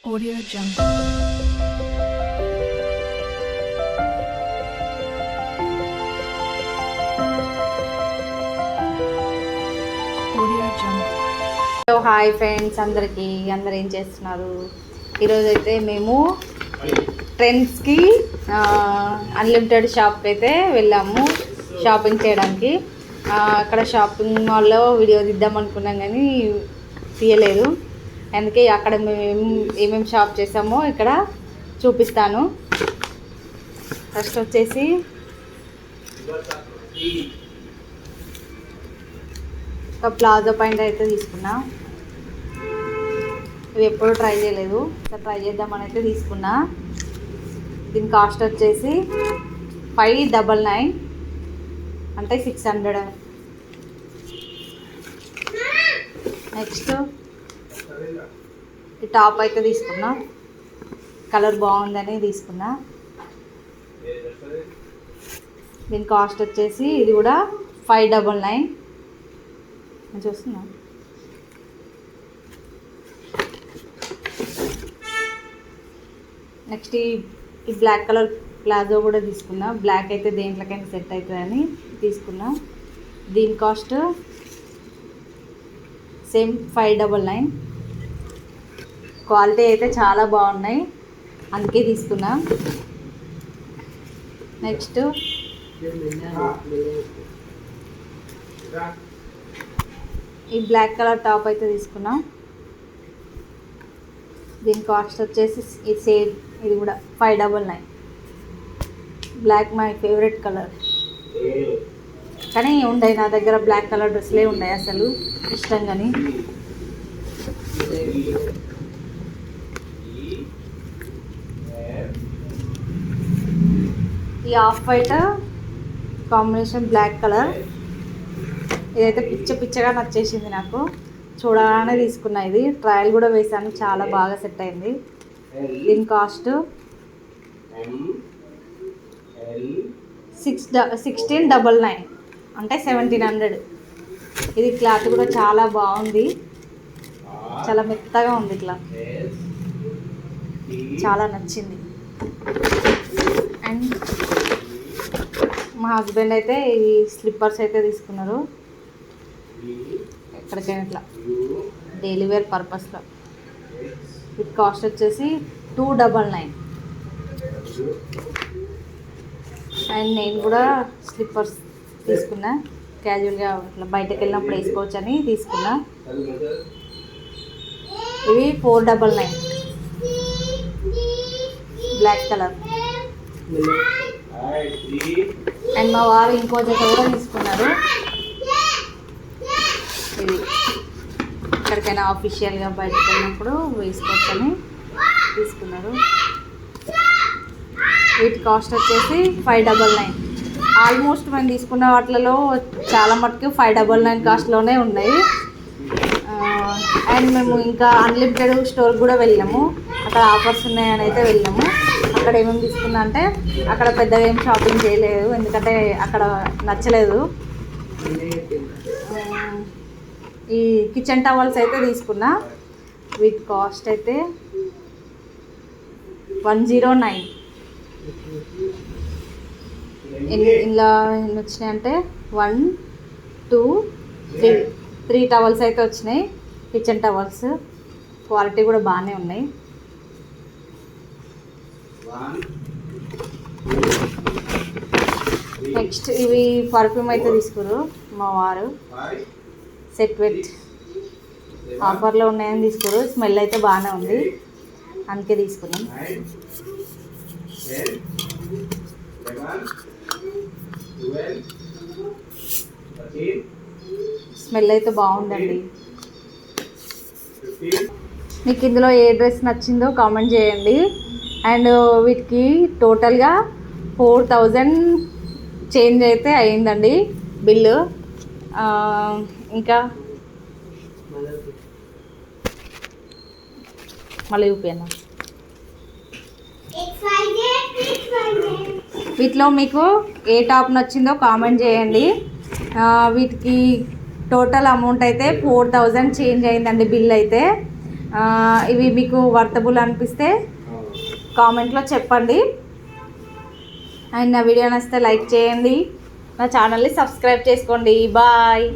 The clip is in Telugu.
Audio Jungle. Hello hi friends, అందరు ఏం చేస్తున్నారు? ఈరోజైతే మేము ట్రెండ్స్కి అన్లిమిటెడ్ షాప్కి అయితే వెళ్ళాము షాపింగ్ చేయడానికి. అక్కడ షాపింగ్ మాల్లో వీడియో తీద్దాం అనుకున్నాం కానీ తీయలేదు. అందుకే అక్కడ మేము ఏమేమి షాప్ చేసామో ఇక్కడ చూపిస్తాను. ఫస్ట్ వచ్చేసి ఒక ప్లాజో పాయింట్ అయితే తీసుకున్నా. ఇవి ఎప్పుడూ ట్రై చేయలేదు, ట్రై చేద్దామని అయితే తీసుకున్నా. దీని కాస్ట్ వచ్చేసి 599 అంటే 600. నెక్స్ట్ ఈ టాప్ అయితే తీసుకున్నా, కలర్ బాగుందని తీసుకున్నా. దీని కాస్ట్ వచ్చేసి ఇది కూడా 599 అని చూస్తున్నా. నెక్స్ట్ ఈ బ్లాక్ కలర్ ప్లాజో కూడా తీసుకున్నా. బ్లాక్ అయితే దేంట్లోకైనా సెట్ అవుతుందని తీసుకున్నా. దీని కాస్ట్ సేమ్ 599. క్వాలిటీ అయితే చాలా బాగున్నాయి, అందుకే తీసుకున్నా. నెక్స్ట్ ఈ బ్లాక్ కలర్ టాప్ అయితే తీసుకున్నా. దీని కాస్ట్ వచ్చేసి ఇది సేమ్, ఇది కూడా 599. బ్లాక్ మై ఫేవరెట్ కలర్, కానీ ఉన్నాయి నా దగ్గర బ్లాక్ కలర్ డ్రెస్లే ఉన్నాయి అసలు ఇష్టంగాని. ఈ off white combination black colour ఇదైతే పిచ్చగా నచ్చేసింది నాకు. చూడగానే తీసుకున్నా. ఇది ట్రయల్ కూడా వేసాను, చాలా బాగా సెట్ అయింది. దీని కాస్ట్ 1699 అంటే 1700. ఇది క్లాత్ కూడా చాలా బాగుంది, చాలా మెత్తగా ఉంది. ఇట్లా చాలా నచ్చింది. అండ్ మా హస్బెండ్ అయితే ఈ స్లిప్పర్స్ అయితే తీసుకున్నారు, ఎక్కడికైనా ఇట్లా డైలీ వేర్ పర్పస్లో. ఇది కాస్ట్ వచ్చేసి 299. అండ్ నేను కూడా స్లిప్పర్స్ తీసుకున్నా, క్యాజువల్గా ఇట్లా బయటకు వెళ్ళినప్పుడు వేసుకోవచ్చు అని తీసుకున్నా. ఇవి 499 బ్లాక్ కలర్. అండ్ మా వారు ఇంకో జత కూడా తీసుకున్నారు. ఇది ఎక్కడికైనా ఆఫీషియల్గా బయటకు వెళ్ళినప్పుడు వేసుకోవచ్చని తీసుకున్నారు. వీటి కాస్ట్ వచ్చేసి 599. ఆల్మోస్ట్ మేము తీసుకున్న వాటిలలో చాలా మటుకు 599 కాస్ట్లోనే ఉన్నాయి. అండ్ మేము ఇంకా అన్లిమిటెడ్ స్టోర్ కూడా వెళ్ళాము, అక్కడ ఆఫర్స్ ఉన్నాయని అయితే వెళ్ళాము. అక్కడ ఏమేమి తీసుకున్నా అంటే అక్కడ పెద్దగా ఏం షాపింగ్ చేయలేదు, ఎందుకంటే అక్కడ నచ్చలేదు. ఈ కిచెన్ టవల్స్ అయితే తీసుకున్నా. వీటి కాస్ట్ అయితే 109. ఇలా ఎన్ని వచ్చినాయి అంటే 1 2 3 టవల్స్ అయితే వచ్చినాయి, కిచెన్ టవల్స్. క్వాలిటీ కూడా బాగానే ఉన్నాయి. నెక్స్ట్ ఇవి పర్ఫ్యూమ్ అయితే తీసుకురు మా వారు. సెట్ వెట్ ఆఫర్లో ఉన్నాయని తీసుకురు. స్మెల్ అయితే బాగానే ఉంది, అందుకే తీసుకున్నాం. స్మెల్ అయితే బాగుందండి. మీకు ఇందులో ఏ డ్రెస్ నచ్చిందో కామెంట్ చేయండి. అండ్ వీటికి టోటల్గా 4000 చేంజ్ అయితే అయిందండి బిల్లు. ఇంకా మళ్ళీ చూపినా. వీటిలో మీకు ఏ టాప్ నచ్చిందో కామెంట్ చేయండి. వీటికి టోటల్ అమౌంట్ అయితే 4000 చేంజ్ అయిందండి బిల్ అయితే. ఇవి మీకు వర్తబుల్ అనిపిస్తే కామెంట్లో చెప్పండి. అండ్ నా వీడియో నచ్చితే లైక్ చేయండి, నా ఛానల్ని సబ్స్క్రైబ్ చేసుకోండి. బాయ్.